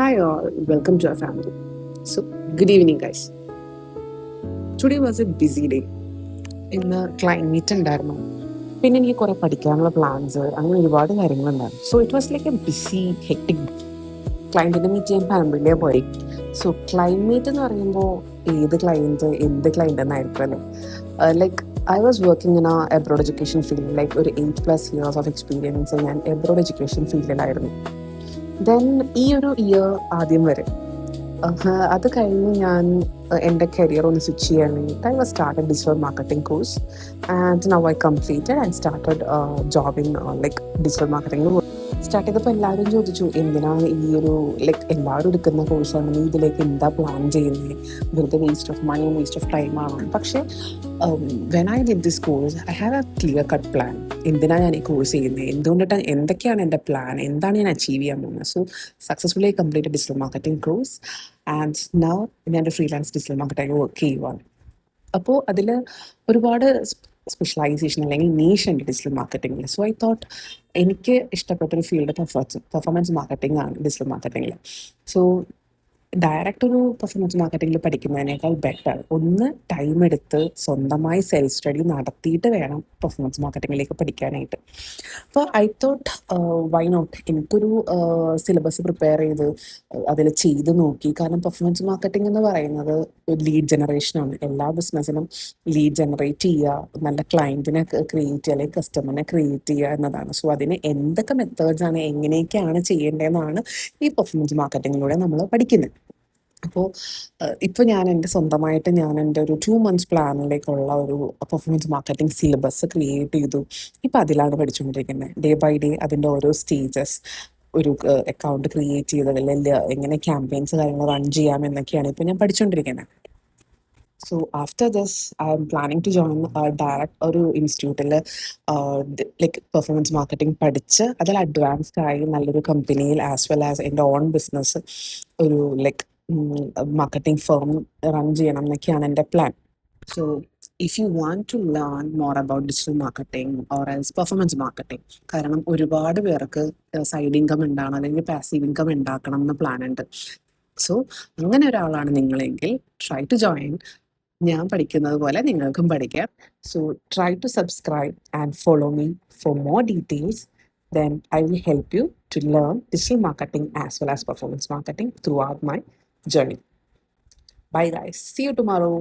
Hi all, welcome to our family. So, good evening, guys. Today was a busy day. ഇന്ന് climate ഉണ്ടായിരുന്നു. പിന്നെ എനിക്ക് കുറെ പഠിക്കാനുള്ള പ്ലാൻസ് അങ്ങനെ ഒരുപാട് കാര്യങ്ങളുണ്ടായിരുന്നു. So it was like a busy hectic. ക്ലയൻറ്റിനെ മീറ്റ് ചെയ്യാൻ പനമ്പിളിയെ പോയി. സോ ക്ലൈമറ്റ് എന്ന് പറയുമ്പോൾ ഏത് ക്ലയൻറ്റ് എന്ത് ക്ലയൻറ്റ് എന്നായിരിക്കും അല്ലേ. Like I was working in abroad education field. Like ഒരു 8+ years ഓഫ് എക്സ്പീരിയൻസ് ഞാൻ എബ്രോഡ് എഡ്യൂക്കേഷൻ ഫീൽഡിലായിരുന്നു. ദെൻ ഈ ഒരു ഇയർ ആദ്യം വരെ അത് കഴിഞ്ഞ് ഞാൻ എൻ്റെ കരിയർ ഒന്ന് സ്വിച്ച് ചെയ്യാൻ വേണ്ടിയിട്ട് I was started digital marketing course and now I completed and started job in like digital marketing. Start ചെയ്തപ്പോൾ എല്ലാവരും ചോദിച്ചു എന്തിനാണ് ഈ ഒരു ലൈക്ക് എല്ലാവരും എടുക്കുന്ന കോഴ്സാണ്, നീ ഇതിലേക്ക് എന്താ പ്ലാൻ ചെയ്യുന്നത്, വെറുതെ waste of money waste of time ആണോ? പക്ഷേ when I did this course I have a clear cut plan. എന്തിനാണ് ഞാൻ ഈ കോഴ്സ് ചെയ്യുന്നത്, എന്തുകൊണ്ടിട്ടാണ്, എന്തൊക്കെയാണ് എൻ്റെ പ്ലാൻ, എന്താണ് ഞാൻ അച്ചീവ് ചെയ്യാൻ പോകുന്നത്. So successfully complete digital marketing course and now ഞാനൊരു ഫ്രീലാൻസ് ഡിജിറ്റൽ മാർക്കറ്റിംഗ് വർക്ക് ചെയ്യുവാണ്. അപ്പോൾ അതിൽ ഒരുപാട് സ്പെഷ്യലൈസേഷൻ അല്ലെങ്കിൽ നീഷ് ഉണ്ട് ഡിജിറ്റൽ മാർക്കറ്റിംഗിൽ. സോ ഐ തോട്ട് എനിക്ക് ഇഷ്ടപ്പെട്ടൊരു ഫീൽഡ് പെർഫോമൻസ് മാർക്കറ്റിംഗ് ആണ് ഡിജിറ്റൽ മാർക്കറ്റിംഗിൽ. സോ ഡയറക്റ്റ് ഒരു പെർഫോമൻസ് മാർക്കറ്റിംഗിൽ പഠിക്കുന്നതിനേക്കാൾ ബെറ്റർ ഒന്ന് ടൈം എടുത്ത് സ്വന്തമായി സെൽഫ് സ്റ്റഡി നടത്തിയിട്ട് വേണം പെർഫോമൻസ് മാർക്കറ്റിംഗിലേക്ക് പഠിക്കാനായിട്ട്. അപ്പോൾ ഐ തോട്ട് വൈ നോട്ട്, എനിക്കൊരു സിലബസ് പ്രിപ്പയർ ചെയ്ത് അതിൽ ചെയ്ത് നോക്കി. കാരണം പെർഫോമൻസ് മാർക്കറ്റിംഗ് എന്ന് പറയുന്നത് ഒരു ലീഡ് ജനറേഷനാണ്. എല്ലാ ബിസിനസ്സിനും ലീഡ് ജനറേറ്റ് ചെയ്യുക, നല്ല ക്ലയൻറ്റിനെ ക്രിയേറ്റ് ചെയ്യുക അല്ലെങ്കിൽ കസ്റ്റമറിനെ ക്രിയേറ്റ് ചെയ്യുക എന്നതാണ്. സോ അതിന് എന്തൊക്കെ മെത്തേഡ്സ് ആണ്, എങ്ങനെയൊക്കെയാണ് ചെയ്യേണ്ടതെന്നാണ് ഈ പെർഫോമൻസ് മാർക്കറ്റിങ്ങിലൂടെ നമ്മൾ പഠിക്കുന്നത്. അപ്പോൾ ഇപ്പോൾ ഞാൻ എൻ്റെ സ്വന്തമായിട്ട് ഞാൻ എൻ്റെ ഒരു 2 months പ്ലാനിലേക്കുള്ള ഒരു പെർഫോമൻസ് മാർക്കറ്റിംഗ് സിലബസ് ക്രിയേറ്റ് ചെയ്തു. ഇപ്പം അതിലാണ് പഠിച്ചുകൊണ്ടിരിക്കുന്നത്. ഡേ ബൈ ഡേ അതിൻ്റെ ഓരോ സ്റ്റേജസ്, ഒരു അക്കൗണ്ട് ക്രിയേറ്റ് ചെയ്തതിൽ എങ്ങനെ ക്യാമ്പയിൻസ് കാര്യങ്ങൾ റൺ ചെയ്യാം എന്നൊക്കെയാണ് ഇപ്പോൾ ഞാൻ പഠിച്ചുകൊണ്ടിരിക്കുന്നത്. So after this I am planning to join direct ഒരു ഇൻസ്റ്റിറ്റ്യൂട്ടിൽ ലൈക്ക് പെർഫോമൻസ് മാർക്കറ്റിംഗ് പഠിച്ച് അതിൽ അഡ്വാൻസ്ഡ് ആയി നല്ലൊരു കമ്പനിയിൽ ആസ് വെൽ ആസ് എൻ്റെ ഓൺ ബിസിനസ് ഒരു ലൈക്ക് മാർക്കറ്റിംഗ് ഫേം റൺ ചെയ്യണം എന്നൊക്കെയാണ് എൻ്റെ plan. So if you want to learn more about digital marketing or else performance marketing, കാരണം ഒരുപാട് പേർക്ക് സൈഡ് ഇൻകം ഉണ്ടാകണം അല്ലെങ്കിൽ പാസീവ് ഇൻകം ഉണ്ടാക്കണം എന്ന് പ്ലാൻ ഉണ്ട്. സോ അങ്ങനെ ഒരാളാണ് നിങ്ങളെങ്കിൽ ട്രൈ ടു ജോയിൻ. ഞാൻ പഠിക്കുന്നത് പോലെ നിങ്ങൾക്കും പഠിക്കാം. So try to subscribe and follow me for more details. Then I will help you to learn digital marketing as well as performance marketing throughout my journey. Bye guys. See you tomorrow.